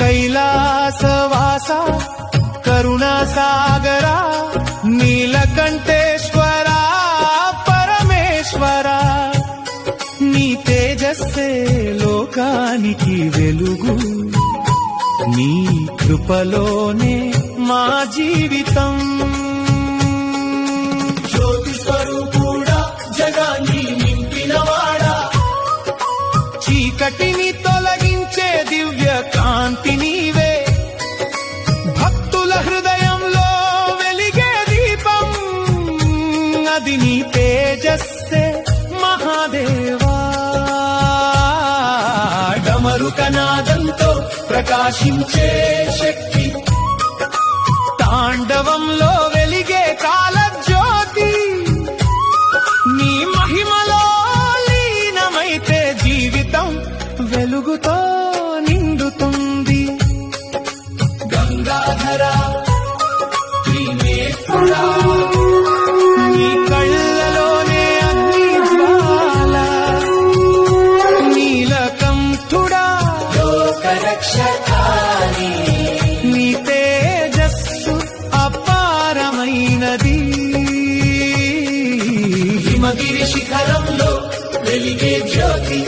కైలాసవాస కరుణాసాగరా నీలకంఠేశ్వరా పరమేశ్వరా నీ తేజస్సే లోకానికి వెలుగు నీ కృపలోనే మా జీవితం జ్యోతి స్వరూపుడా జగాన్ని నింపినవాడా చీకటిని తొలగించే దివ్య కాంతి నీవే భక్తుల హృదయంలో వెలిగే దీపం అది నీ తేజస్సే మహాదేవా డమరుకనాదంతో ప్రకాశించే శక్తి తాండవంలో వెలిగే కాలజ్యోతి నీ మహిమలో లీనమైతే జీవితం వెలుగుతో నిండుతుంది గంగాధరా త్రినేత్రుడా నీ కళ్ళలోనే అగ్ని జ్వాల నీలకంఠుడా లోకరక్షకాని నీ తేజస్సు అపారమైనది హిమగిరి శిఖరంలో వెలిగే జ్యోతి